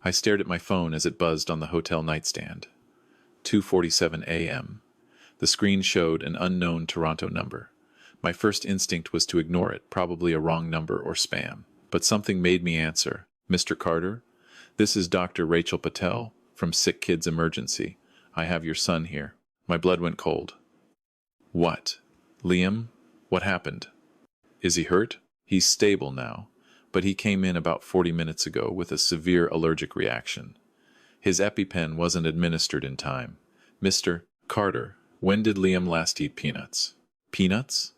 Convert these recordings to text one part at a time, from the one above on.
I stared at my phone as it buzzed on the hotel nightstand. 2:47 a.m. The screen showed an unknown Toronto number. My first instinct was to ignore it, probably a wrong number or spam. But something made me answer. Mr. Carter? This is Dr. Rachel Patel from SickKids Emergency. I have your son here. My blood went cold. What? Liam? What happened? Is he hurt? He's stable now, but he came in about 40 minutes ago with a severe allergic reaction. His EpiPen wasn't administered in time. Mr. Carter, when did Liam last eat peanuts? Peanuts?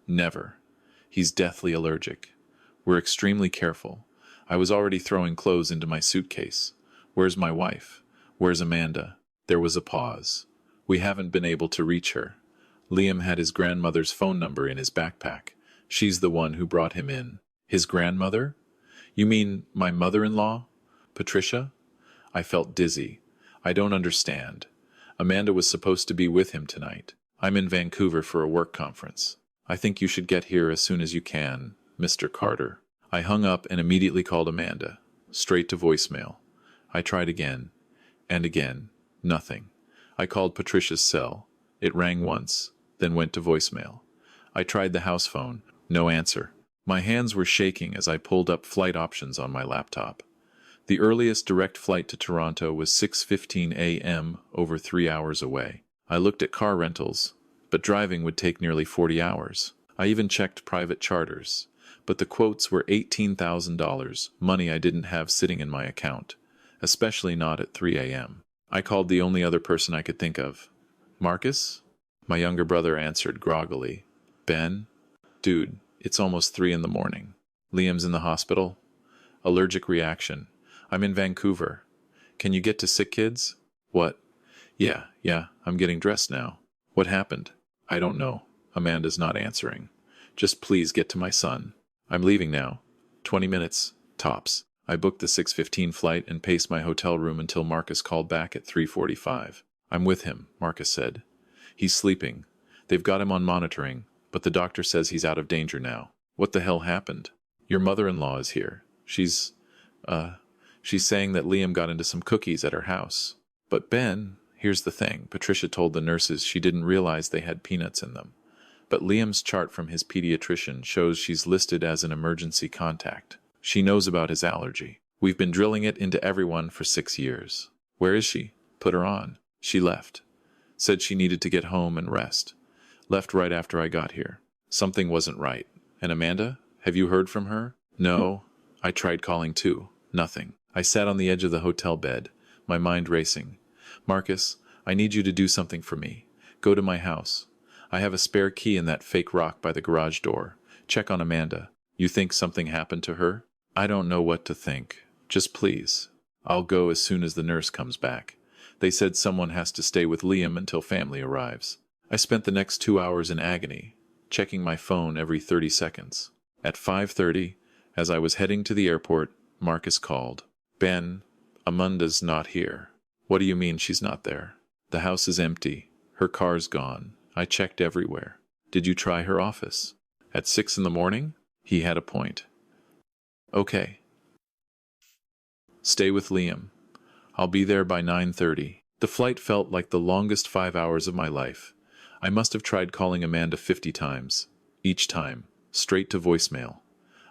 Never. He's deathly allergic. We're extremely careful. I was already throwing clothes into my suitcase. Where's my wife? Where's Amanda? There was a pause. We haven't been able to reach her. Liam had his grandmother's phone number in his backpack. She's the one who brought him in. His grandmother? You mean my mother-in-law? Patricia? I felt dizzy. I don't understand. Amanda was supposed to be with him tonight. I'm in Vancouver for a work conference. I think you should get here as soon as you can, Mr. Carter. I hung up and immediately called Amanda. Straight to voicemail. I tried again. And again. Nothing. I called Patricia's cell. It rang once, then went to voicemail. I tried the house phone. No answer. My hands were shaking as I pulled up flight options on my laptop. The earliest direct flight to Toronto was 6:15 a.m., over 3 hours away. I looked at car rentals, but driving would take nearly 40 hours. I even checked private charters, but the quotes were $18,000, money I didn't have sitting in my account, especially not at 3 a.m. I called the only other person I could think of. Marcus? My younger brother answered groggily. Ben? Dude, it's almost 3 in the morning. Liam's in the hospital. Allergic reaction. I'm in Vancouver. Can you get to SickKids? What? Yeah, I'm getting dressed now. What happened? I don't know. Amanda's not answering. Just please get to my son. I'm leaving now. 20 minutes, tops. I booked the 6:15 flight and paced my hotel room until Marcus called back at 3:45. I'm with him, Marcus said. He's sleeping. They've got him on monitoring, but the doctor says he's out of danger now. What the hell happened? Your mother-in-law is here. She's saying that Liam got into some cookies at her house. But Ben, here's the thing. Patricia told the nurses she didn't realize they had peanuts in them. But Liam's chart from his pediatrician shows she's listed as an emergency contact. She knows about his allergy. We've been drilling it into everyone for 6 years. Where is she? Put her on. She left. Said she needed to get home and rest. Left right after I got here. Something wasn't right. And Amanda? Have you heard from her? No. I tried calling too. Nothing. I sat on the edge of the hotel bed, my mind racing. Marcus, I need you to do something for me. Go to my house. I have a spare key in that fake rock by the garage door. Check on Amanda. You think something happened to her? I don't know what to think. Just please. I'll go as soon as the nurse comes back. They said someone has to stay with Liam until family arrives. I spent the next 2 hours in agony, checking my phone every 30 seconds. At 5:30, as I was heading to the airport, Marcus called. Ben, Amanda's not here. What do you mean she's not there? The house is empty. Her car's gone. I checked everywhere. Did you try her office? At 6 in the morning? He had a point. Okay. Stay with Liam. I'll be there by 9:30. The flight felt like the longest 5 hours of my life. I must have tried calling Amanda 50 times. Each time, straight to voicemail.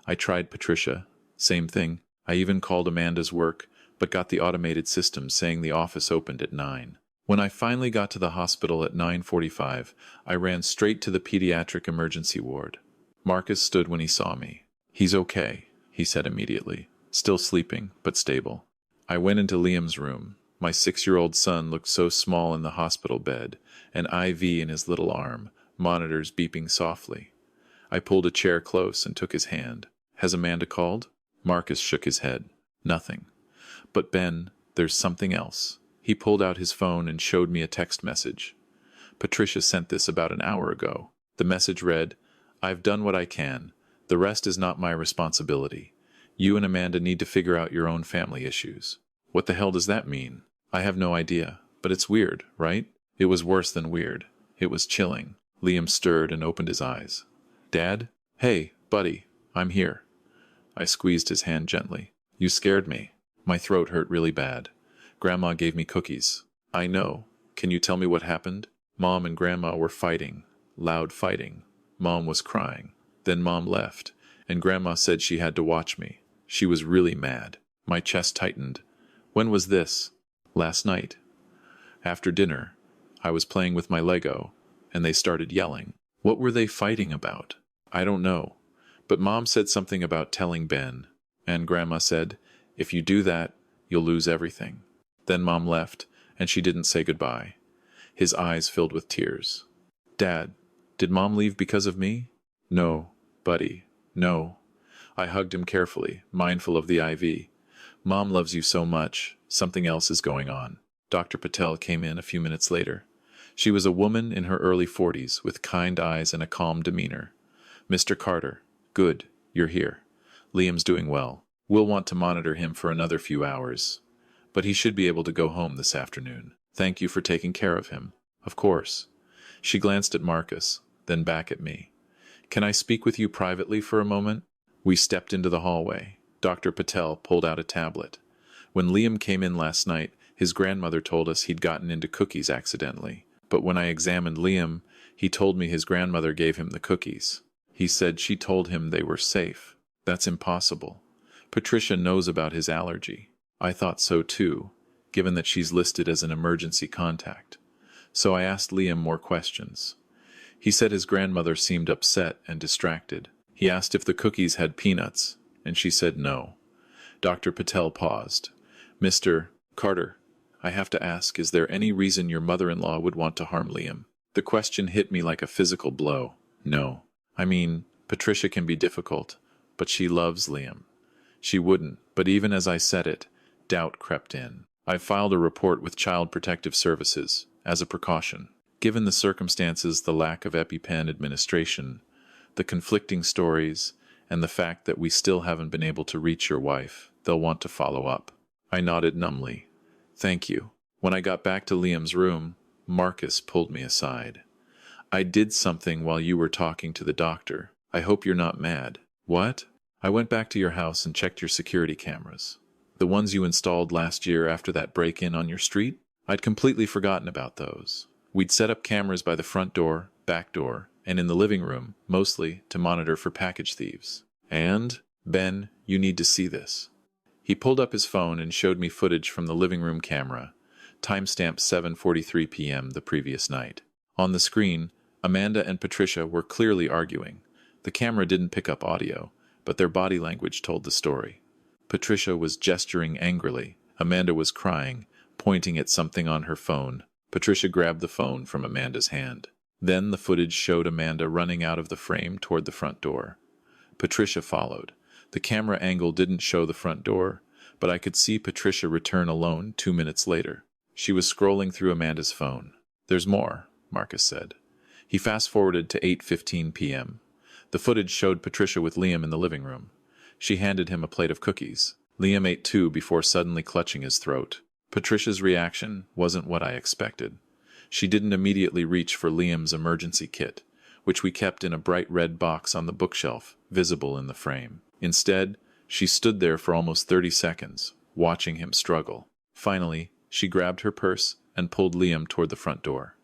I tried Patricia. Same thing. I even called Amanda's work, but got the automated system saying the office opened at 9. When I finally got to the hospital at 9:45, I ran straight to the pediatric emergency ward. Marcus stood when he saw me. He's okay, he said immediately. Still sleeping, but stable. I went into Liam's room. My 6-year-old son looked so small in the hospital bed, an IV in his little arm, monitors beeping softly. I pulled a chair close and took his hand. Has Amanda called? Marcus shook his head. Nothing. But Ben, there's something else. He pulled out his phone and showed me a text message. Patricia sent this about an hour ago. The message read, I've done what I can. The rest is not my responsibility. You and Amanda need to figure out your own family issues. What the hell does that mean? I have no idea, but it's weird, right? It was worse than weird. It was chilling. Liam stirred and opened his eyes. Dad? Hey, buddy, I'm here. I squeezed his hand gently. You scared me. My throat hurt really bad. Grandma gave me cookies. I know. Can you tell me what happened? Mom and Grandma were fighting. Loud fighting. Mom was crying. Then Mom left, and Grandma said she had to watch me. She was really mad. My chest tightened. When was this? Last night. After dinner, I was playing with my Lego, and they started yelling. What were they fighting about? I don't know. But Mom said something about telling Ben, and Grandma said, if you do that, you'll lose everything. Then Mom left, and she didn't say goodbye. His eyes filled with tears. Dad, did Mom leave because of me? No, buddy, no. I hugged him carefully, mindful of the IV. Mom loves you so much. Something else is going on. Dr. Patel came in a few minutes later. She was a woman in her early 40s with kind eyes and a calm demeanor. Mr. Carter, good, you're here. Liam's doing well. We'll want to monitor him for another few hours. But he should be able to go home this afternoon. Thank you for taking care of him. Of course. She glanced at Marcus, then back at me. Can I speak with you privately for a moment? We stepped into the hallway. Dr. Patel pulled out a tablet. When Liam came in last night, his grandmother told us he'd gotten into cookies accidentally. But when I examined Liam, he told me his grandmother gave him the cookies. He said she told him they were safe. That's impossible. Patricia knows about his allergy. I thought so too, given that she's listed as an emergency contact. So I asked Liam more questions. He said his grandmother seemed upset and distracted. He asked if the cookies had peanuts, and she said no. Dr. Patel paused. Mr. Carter, I have to ask, is there any reason your mother-in-law would want to harm Liam? The question hit me like a physical blow. No. I mean, Patricia can be difficult, but she loves Liam. She wouldn't, but even as I said it, doubt crept in. I filed a report with Child Protective Services, as a precaution. Given the circumstances, the lack of EpiPen administration, the conflicting stories, and the fact that we still haven't been able to reach your wife, they'll want to follow up. I nodded numbly. Thank you. When I got back to Liam's room, Marcus pulled me aside. I did something while you were talking to the doctor. I hope you're not mad. What? I went back to your house and checked your security cameras. The ones you installed last year after that break-in on your street? I'd completely forgotten about those. We'd set up cameras by the front door, back door, and in the living room, mostly to monitor for package thieves. And, Ben, you need to see this. He pulled up his phone and showed me footage from the living room camera, timestamped 7:43 p.m. the previous night. On the screen, Amanda and Patricia were clearly arguing. The camera didn't pick up audio, but their body language told the story. Patricia was gesturing angrily. Amanda was crying, pointing at something on her phone. Patricia grabbed the phone from Amanda's hand. Then the footage showed Amanda running out of the frame toward the front door. Patricia followed. The camera angle didn't show the front door, but I could see Patricia return alone 2 minutes later. She was scrolling through Amanda's phone. There's more, Marcus said. He fast-forwarded to 8:15 p.m. The footage showed Patricia with Liam in the living room. She handed him a plate of cookies. Liam ate 2 before suddenly clutching his throat. Patricia's reaction wasn't what I expected. She didn't immediately reach for Liam's emergency kit, which we kept in a bright red box on the bookshelf, visible in the frame. Instead, she stood there for almost 30 seconds, watching him struggle. Finally, she grabbed her purse and pulled Liam toward the front door.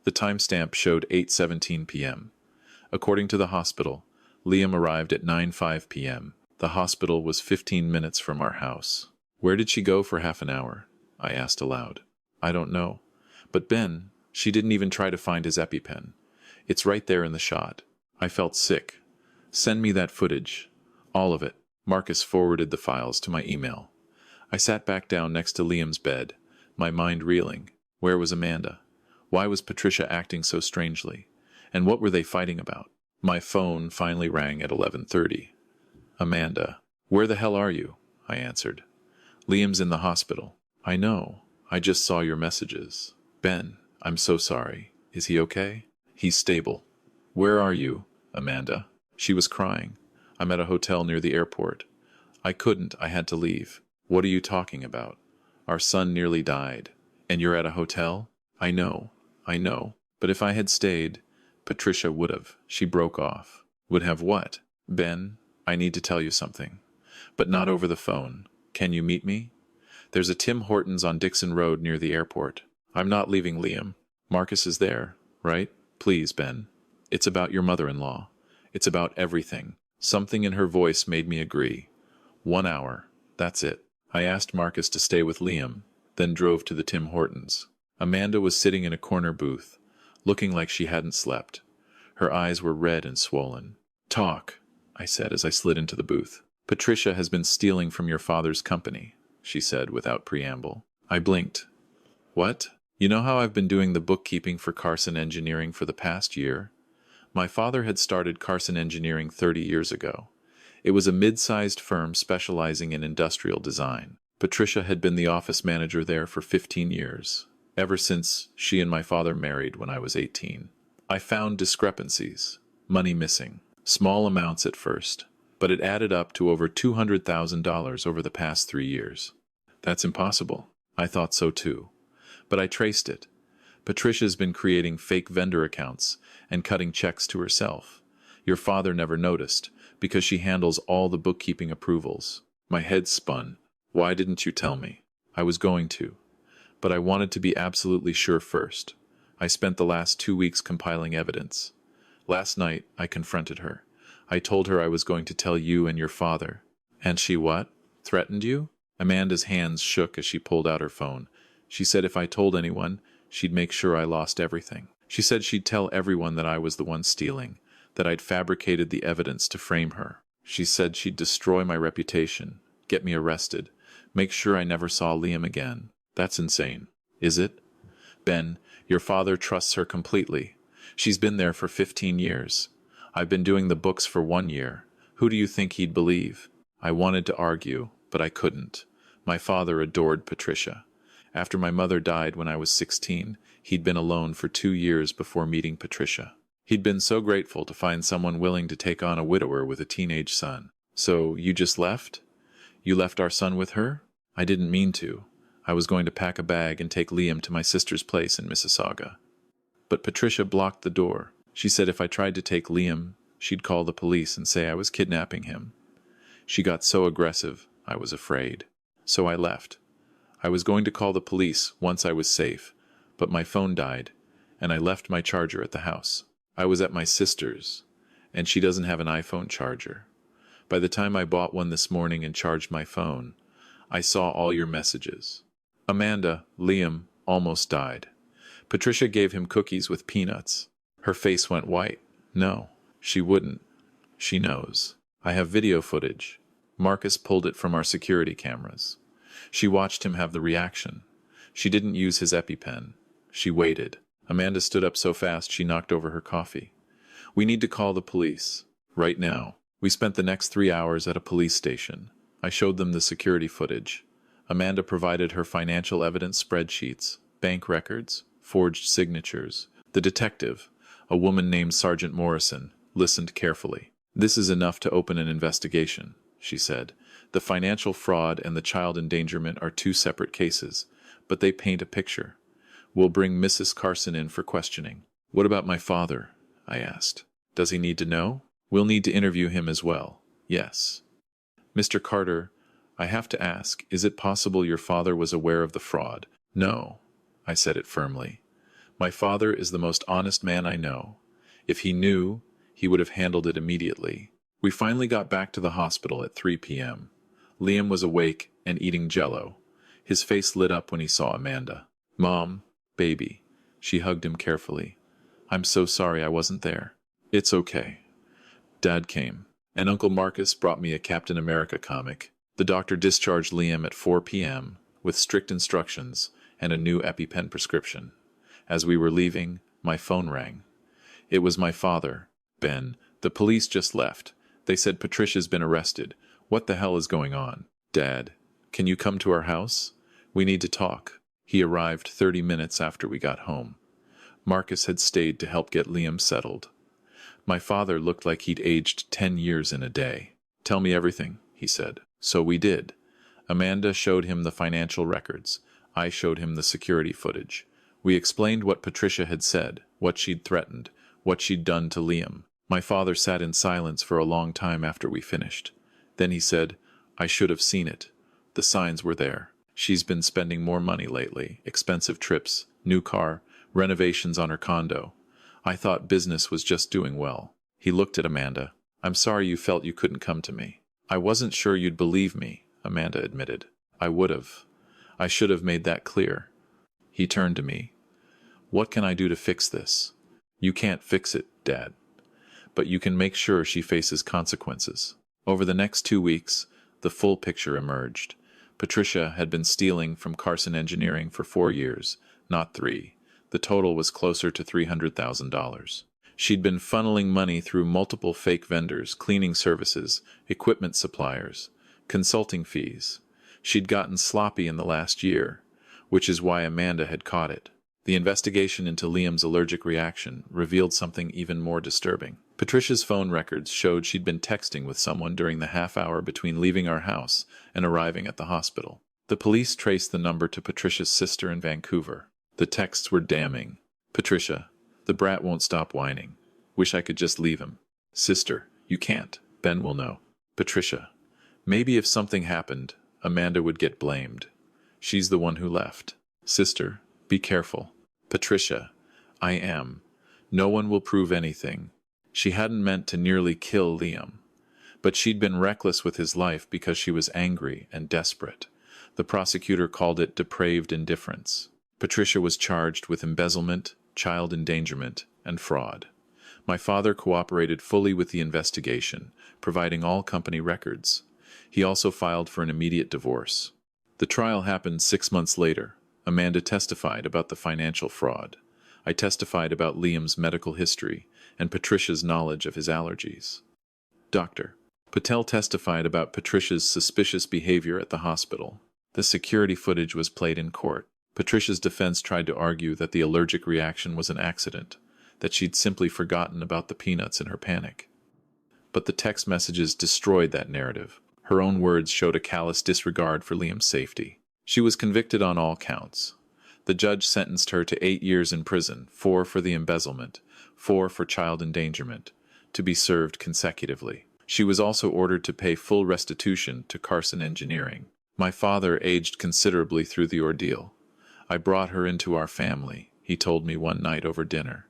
The timestamp showed 8:17 p.m. According to the hospital, Liam arrived at 9:05 p.m. The hospital was 15 minutes from our house. Where did she go for half an hour? I asked aloud. I don't know. But Ben, she didn't even try to find his EpiPen. It's right there in the shot. I felt sick. Send me that footage. All of it. Marcus forwarded the files to my email. I sat back down next to Liam's bed, my mind reeling. Where was Amanda? Why was Patricia acting so strangely? And what were they fighting about? My phone finally rang at 11:30. Amanda. Where the hell are you? I answered. Liam's in the hospital. I know. I just saw your messages. Ben, I'm so sorry. Is he okay? He's stable. Where are you, Amanda? She was crying. I'm at a hotel near the airport. I had to leave. What are you talking about? Our son nearly died. And you're at a hotel? I know. But if I had stayed, Patricia would have. She broke off. Would have what? Ben, I need to tell you something. But not over the phone. Can you meet me? There's a Tim Hortons on Dixon Road near the airport. I'm not leaving, Liam. Marcus is there, right? Please, Ben. It's about your mother-in-law. It's about everything. Something in her voice made me agree. 1 hour. That's it. I asked Marcus to stay with Liam, then drove to the Tim Hortons. Amanda was sitting in a corner booth, looking like she hadn't slept. Her eyes were red and swollen. Talk, I said as I slid into the booth. Patricia has been stealing from your father's company, she said without preamble. I blinked. What? You know how I've been doing the bookkeeping for Carson Engineering for the past year? My father had started Carson Engineering 30 years ago. It was a mid-sized firm specializing in industrial design. Patricia had been the office manager there for 15 years, ever since she and my father married when I was 18. I found discrepancies, money missing, small amounts at first, but it added up to over $200,000 over the past 3 years. That's impossible. I thought so too. But I traced it. Patricia's been creating fake vendor accounts and cutting checks to herself. Your father never noticed, because she handles all the bookkeeping approvals. My head spun. Why didn't you tell me? I was going to. But I wanted to be absolutely sure first. I spent the last 2 weeks compiling evidence. Last night, I confronted her. I told her I was going to tell you and your father. And she what? Threatened you? Amanda's hands shook as she pulled out her phone. She said if I told anyone, she'd make sure I lost everything. She said she'd tell everyone that I was the one stealing, that I'd fabricated the evidence to frame her. She said she'd destroy my reputation, get me arrested, make sure I never saw Liam again. That's insane. Is it? Ben, your father trusts her completely. She's been there for 15 years. I've been doing the books for 1 year. Who do you think he'd believe? I wanted to argue, but I couldn't. My father adored Patricia. After my mother died when I was 16, he'd been alone for 2 years before meeting Patricia. He'd been so grateful to find someone willing to take on a widower with a teenage son. So, you just left? You left our son with her? I didn't mean to. I was going to pack a bag and take Liam to my sister's place in Mississauga. But Patricia blocked the door. She said if I tried to take Liam, she'd call the police and say I was kidnapping him. She got so aggressive, I was afraid. So I left. I was going to call the police once I was safe, but my phone died, and I left my charger at the house. I was at my sister's, and she doesn't have an iPhone charger. By the time I bought one this morning and charged my phone, I saw all your messages. Amanda, Liam, almost died. Patricia gave him cookies with peanuts. Her face went white. No, she wouldn't. She knows. I have video footage. Marcus pulled it from our security cameras. She watched him have the reaction. She didn't use his EpiPen. She waited. Amanda stood up so fast she knocked over her coffee. We need to call the police. Right now. We spent the next 3 hours at a police station. I showed them the security footage. Amanda provided her financial evidence spreadsheets, bank records, forged signatures. The detective, a woman named Sergeant Morrison, listened carefully. This is enough to open an investigation, she said. The financial fraud and the child endangerment are 2 separate cases, but they paint a picture. We'll bring Mrs. Carson in for questioning. What about my father? I asked. Does he need to know? We'll need to interview him as well. Yes. Mr. Carter, I have to ask, is it possible your father was aware of the fraud? No, I said it firmly. My father is the most honest man I know. If he knew, he would have handled it immediately. We finally got back to the hospital at 3 p.m. Liam was awake and eating Jell-O. His face lit up when he saw Amanda. Mom, baby. She hugged him carefully. I'm so sorry I wasn't there. It's okay. Dad came, and Uncle Marcus brought me a Captain America comic. The doctor discharged Liam at 4 p.m. with strict instructions and a new EpiPen prescription. As we were leaving, my phone rang. It was my father, Ben. The police just left. They said Patricia's been arrested. What the hell is going on? Dad, can you come to our house? We need to talk. He arrived 30 minutes after we got home. Marcus had stayed to help get Liam settled. My father looked like he'd aged 10 years in a day. Tell me everything, he said. So we did. Amanda showed him the financial records. I showed him the security footage. We explained what Patricia had said, what she'd threatened, what she'd done to Liam. My father sat in silence for a long time after we finished. Then he said, I should have seen it. The signs were there. She's been spending more money lately, expensive trips, new car, renovations on her condo. I thought business was just doing well. He looked at Amanda. I'm sorry you felt you couldn't come to me. I wasn't sure you'd believe me, Amanda admitted. I would have. I should have made that clear. He turned to me. What can I do to fix this? You can't fix it, Dad. But you can make sure she faces consequences. Over the next 2 weeks, the full picture emerged. Patricia had been stealing from Carson Engineering for 4 years, not 3. The total was closer to $300,000. She'd been funneling money through multiple fake vendors, cleaning services, equipment suppliers, consulting fees. She'd gotten sloppy in the last year, which is why Amanda had caught it. The investigation into Liam's allergic reaction revealed something even more disturbing. Patricia's phone records showed she'd been texting with someone during the half hour between leaving our house and arriving at the hospital. The police traced the number to Patricia's sister in Vancouver. The texts were damning. Patricia, the brat won't stop whining. Wish I could just leave him. Sister, you can't. Ben will know. Patricia, maybe if something happened, Amanda would get blamed. She's the one who left. Sister, be careful. Patricia, I am. No one will prove anything. She hadn't meant to nearly kill Liam, but she'd been reckless with his life because she was angry and desperate. The prosecutor called it depraved indifference. Patricia was charged with embezzlement, child endangerment, and fraud. My father cooperated fully with the investigation, providing all company records. He also filed for an immediate divorce. The trial happened 6 months later. Amanda testified about the financial fraud. I testified about Liam's medical history and Patricia's knowledge of his allergies. Dr. Patel testified about Patricia's suspicious behavior at the hospital. The security footage was played in court. Patricia's defense tried to argue that the allergic reaction was an accident, that she'd simply forgotten about the peanuts in her panic. But the text messages destroyed that narrative. Her own words showed a callous disregard for Liam's safety. She was convicted on all counts. The judge sentenced her to 8 years in prison, 4 for the embezzlement, 4 for child endangerment, to be served consecutively. She was also ordered to pay full restitution to Carson Engineering. My father aged considerably through the ordeal. I brought her into our family, he told me one night over dinner.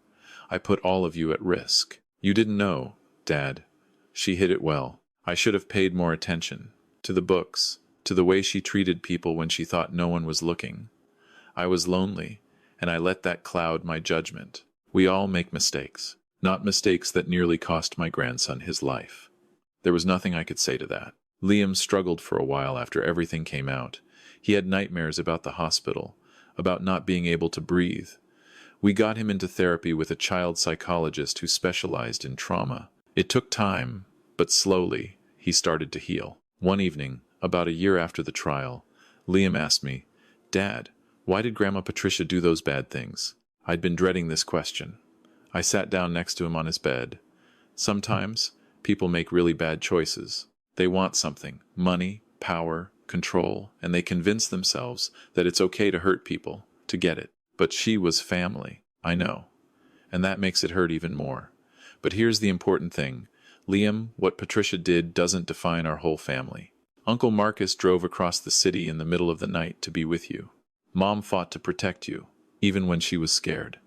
I put all of you at risk. You didn't know, Dad. She hid it well. I should have paid more attention. To the books, to the way she treated people when she thought no one was looking. I was lonely, and I let that cloud my judgment. We all make mistakes, not mistakes that nearly cost my grandson his life. There was nothing I could say to that. Liam struggled for a while after everything came out. He had nightmares about the hospital, about not being able to breathe. We got him into therapy with a child psychologist who specialized in trauma. It took time, but slowly, he started to heal. One evening, about a year after the trial, Liam asked me, Dad, why did Grandma Patricia do those bad things? I'd been dreading this question. I sat down next to him on his bed. Sometimes, people make really bad choices. They want something, money, power, control, and they convince themselves that it's okay to hurt people, to get it. But she was family, I know. And that makes it hurt even more. But here's the important thing. Liam, what Patricia did doesn't define our whole family. Uncle Marcus drove across the city in the middle of the night to be with you. Mom fought to protect you, even when she was scared.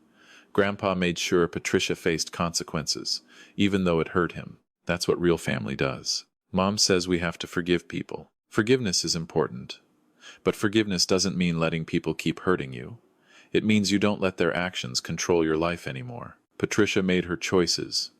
Grandpa made sure Patricia faced consequences, even though it hurt him. That's what real family does. Mom says we have to forgive people. Forgiveness is important. But forgiveness doesn't mean letting people keep hurting you. It means you don't let their actions control your life anymore. Patricia made her choices,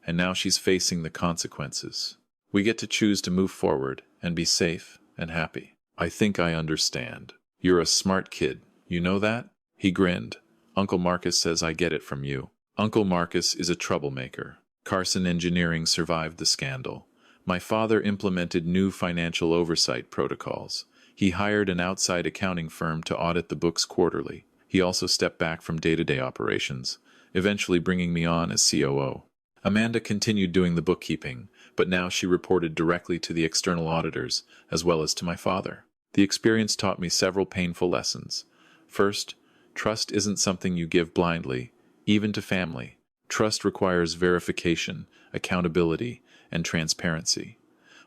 and now she's facing the consequences. We get to choose to move forward and be safe and happy. I think I understand. You're a smart kid. You know that? He grinned. Uncle Marcus says I get it from you. Uncle Marcus is a troublemaker. Carson Engineering survived the scandal. My father implemented new financial oversight protocols. He hired an outside accounting firm to audit the books quarterly. He also stepped back from day-to-day operations, eventually bringing me on as COO. Amanda continued doing the bookkeeping, but now she reported directly to the external auditors, as well as to my father. The experience taught me several painful lessons. First, trust isn't something you give blindly, even to family. Trust requires verification, accountability, and transparency.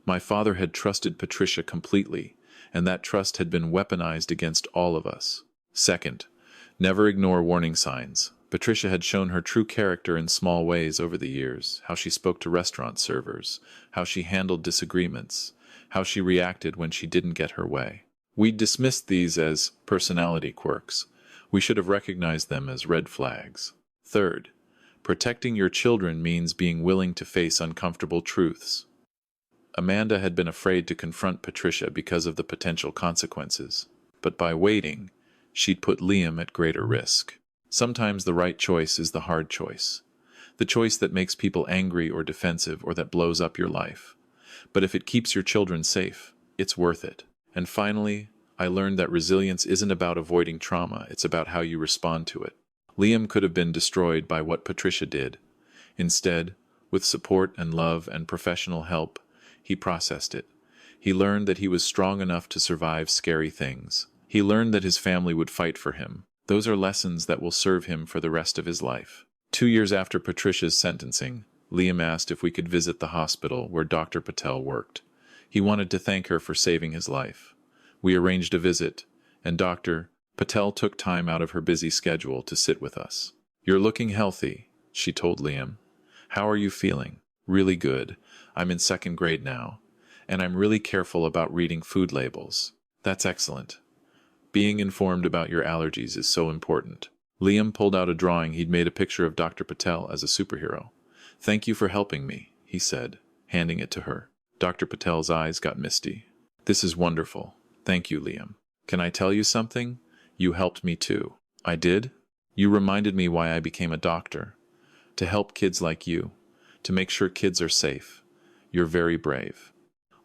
My father had trusted Patricia completely, and that trust had been weaponized against all of us. Second, never ignore warning signs. Patricia had shown her true character in small ways over the years, how she spoke to restaurant servers, how she handled disagreements, how she reacted when she didn't get her way. We dismissed these as personality quirks. We should have recognized them as red flags. Third, protecting your children means being willing to face uncomfortable truths. Amanda had been afraid to confront Patricia because of the potential consequences, but by waiting, she'd put Liam at greater risk. Sometimes the right choice is the hard choice, the choice that makes people angry or defensive or that blows up your life. But if it keeps your children safe, it's worth it. And finally, I learned that resilience isn't about avoiding trauma, it's about how you respond to it. Liam could have been destroyed by what Patricia did. Instead, with support and love and professional help, he processed it. He learned that he was strong enough to survive scary things. He learned that his family would fight for him. Those are lessons that will serve him for the rest of his life. 2 years after Patricia's sentencing, Liam asked if we could visit the hospital where Dr. Patel worked. He wanted to thank her for saving his life. We arranged a visit, and Dr. Patel took time out of her busy schedule to sit with us. "You're looking healthy," she told Liam. "How are you feeling?" "Really good. I'm in 2nd grade now, and I'm really careful about reading food labels." "That's excellent. Being informed about your allergies is so important." Liam pulled out a drawing he'd made a picture of Dr. Patel as a superhero. "Thank you for helping me," he said, handing it to her. Dr. Patel's eyes got misty. "This is wonderful. Thank you, Liam. Can I tell you something? You helped me too." "I did? You reminded me why I became a doctor. To help kids like you. To make sure kids are safe. You're very brave."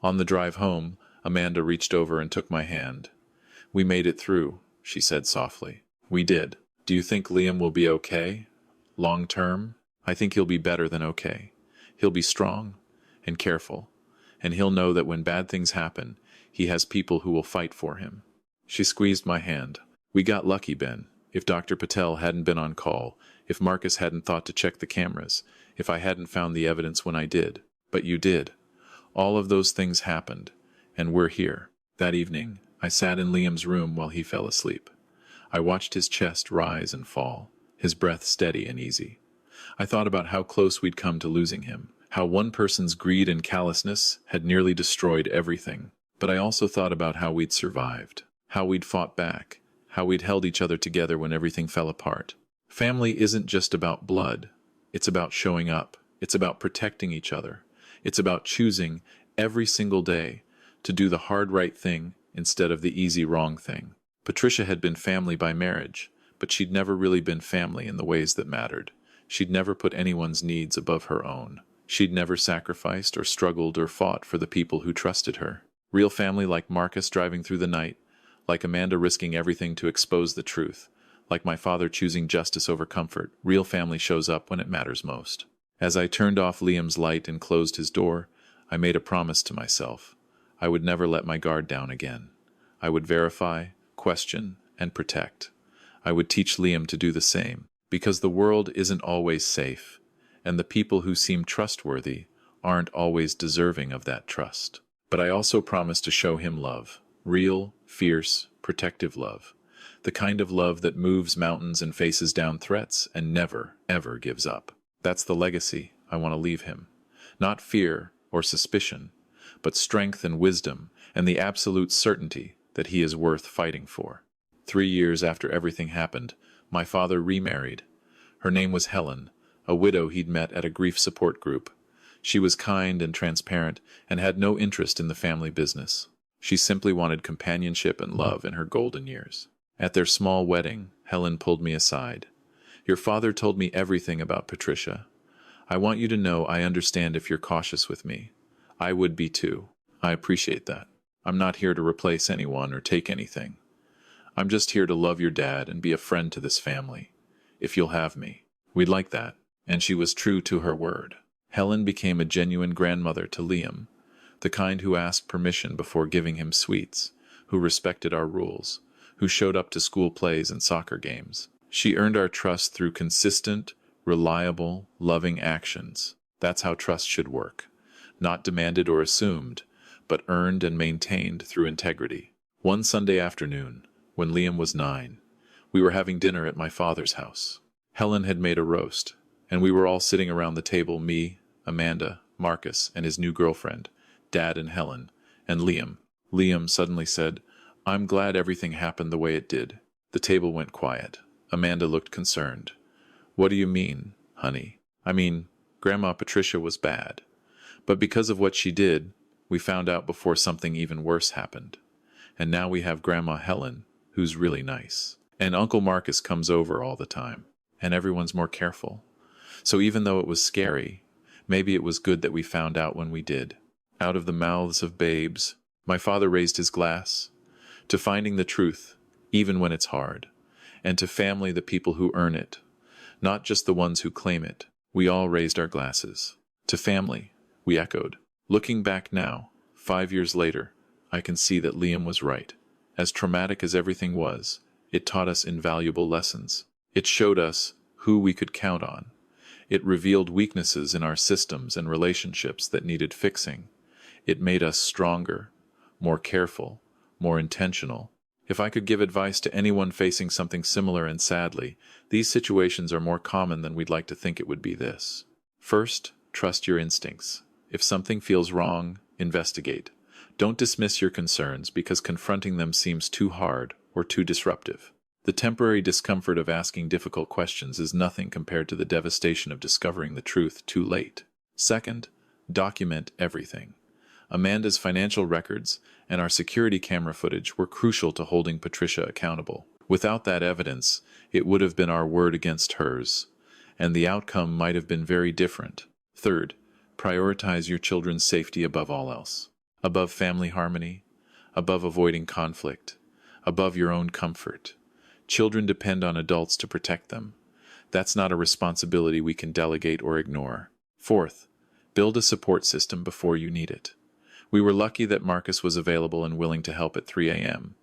On the drive home, Amanda reached over and took my hand. "We made it through," she said softly. "We did. Do you think Liam will be okay? Long term?" "I think he'll be better than okay. He'll be strong and careful, and he'll know that when bad things happen, he has people who will fight for him." She squeezed my hand. "We got lucky, Ben. If Dr. Patel hadn't been on call, if Marcus hadn't thought to check the cameras, if I hadn't found the evidence when I did. But you did. All of those things happened, and we're here." That evening, I sat in Liam's room while he fell asleep. I watched his chest rise and fall, his breath steady and easy. I thought about how close we'd come to losing him, how one person's greed and callousness had nearly destroyed everything. But I also thought about how we'd survived, how we'd fought back, how we'd held each other together when everything fell apart. Family isn't just about blood. It's about showing up. It's about protecting each other. It's about choosing every single day to do the hard right thing instead of the easy wrong thing. Patricia had been family by marriage, but she'd never really been family in the ways that mattered. She'd never put anyone's needs above her own. She'd never sacrificed or struggled or fought for the people who trusted her. Real family like Marcus driving through the night, like Amanda risking everything to expose the truth, like my father choosing justice over comfort. Real family shows up when it matters most. As I turned off Liam's light and closed his door, I made a promise to myself. I would never let my guard down again. I would verify, question, and protect. I would teach Liam to do the same, because the world isn't always safe, and the people who seem trustworthy aren't always deserving of that trust. But I also promised to show him love, real, fierce, protective love, the kind of love that moves mountains and faces down threats and never, ever gives up. That's the legacy I want to leave him. Not fear or suspicion, but strength and wisdom and the absolute certainty that he is worth fighting for. 3 years after everything happened, my father remarried. Her name was Helen, a widow he'd met at a grief support group. She was kind and transparent and had no interest in the family business. She simply wanted companionship and love in her golden years. At their small wedding, Helen pulled me aside. "Your father told me everything about Patricia. I want you to know I understand if you're cautious with me. I would be too. I appreciate that. I'm not here to replace anyone or take anything. I'm just here to love your dad and be a friend to this family. If you'll have me, we'd like that." And she was true to her word. Helen became a genuine grandmother to Liam, the kind who asked permission before giving him sweets, who respected our rules, who showed up to school plays and soccer games. She earned our trust through consistent, reliable, loving actions. That's how trust should work. Not demanded or assumed, but earned and maintained through integrity. One Sunday afternoon, when Liam was 9, we were having dinner at my father's house. Helen had made a roast, and we were all sitting around the table, me, Amanda, Marcus, and his new girlfriend, Dad and Helen, and Liam. Liam suddenly said, "I'm glad everything happened the way it did." The table went quiet. Amanda looked concerned. "What do you mean, honey?" "I mean, Grandma Patricia was bad. But because of what she did, we found out before something even worse happened. And now we have Grandma Helen, who's really nice. And Uncle Marcus comes over all the time. And everyone's more careful. So even though it was scary, maybe it was good that we found out when we did." Out of the mouths of babes, my father raised his glass. To finding the truth, even when it's hard. And to family, the people who earn it. Not just the ones who claim it. We all raised our glasses. To family, we echoed. Looking back now, 5 years later, I can see that Liam was right. As traumatic as everything was, it taught us invaluable lessons. It showed us who we could count on. It revealed weaknesses in our systems and relationships that needed fixing. It made us stronger, more careful, more intentional. If I could give advice to anyone facing something similar, and sadly, these situations are more common than we'd like to think, it would be this. First, trust your instincts. If something feels wrong, investigate. Don't dismiss your concerns because confronting them seems too hard or too disruptive. The temporary discomfort of asking difficult questions is nothing compared to the devastation of discovering the truth too late. Second, document everything. Amanda's financial records and our security camera footage were crucial to holding Patricia accountable. Without that evidence, it would have been our word against hers, and the outcome might have been very different. Third, prioritize your children's safety above all else. Above family harmony, above avoiding conflict, above your own comfort. Children depend on adults to protect them. That's not a responsibility we can delegate or ignore. Fourth, build a support system before you need it. We were lucky that Marcus was available and willing to help at 3 a.m.,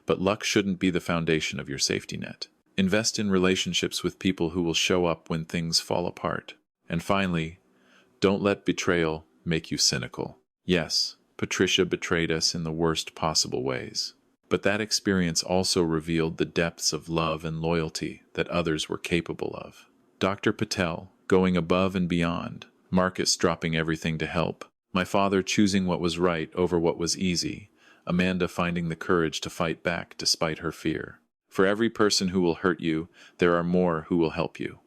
but luck shouldn't be the foundation of your safety net. Invest in relationships with people who will show up when things fall apart. And finally, don't let betrayal make you cynical. Yes, Patricia betrayed us in the worst possible ways. But that experience also revealed the depths of love and loyalty that others were capable of. Dr. Patel, going above and beyond, Marcus dropping everything to help, my father choosing what was right over what was easy, Amanda finding the courage to fight back despite her fear. For every person who will hurt you, there are more who will help you.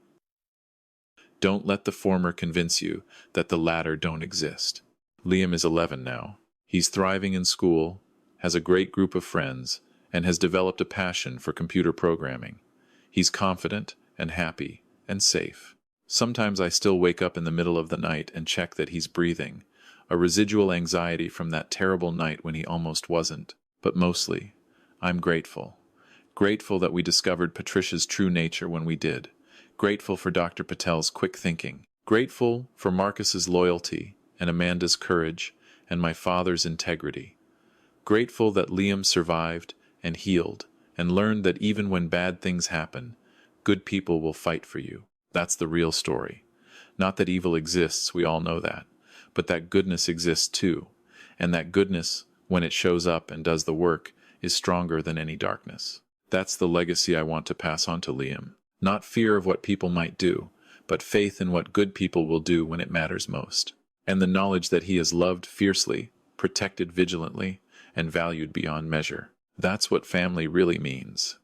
Don't let the former convince you that the latter don't exist. Liam is 11 now. He's thriving in school, has a great group of friends, and has developed a passion for computer programming. He's confident and happy and safe. Sometimes I still wake up in the middle of the night and check that he's breathing, a residual anxiety from that terrible night when he almost wasn't. But mostly, I'm grateful. Grateful that we discovered Patricia's true nature when we did. Grateful for Dr. Patel's quick thinking. Grateful for Marcus's loyalty and Amanda's courage and my father's integrity. Grateful that Liam survived and healed and learned that even when bad things happen, good people will fight for you. That's the real story. Not that evil exists, we all know that, but that goodness exists too, and that goodness, when it shows up and does the work, is stronger than any darkness. That's the legacy I want to pass on to Liam. Not fear of what people might do, but faith in what good people will do when it matters most. And the knowledge that he is loved fiercely, protected vigilantly, and valued beyond measure. That's what family really means.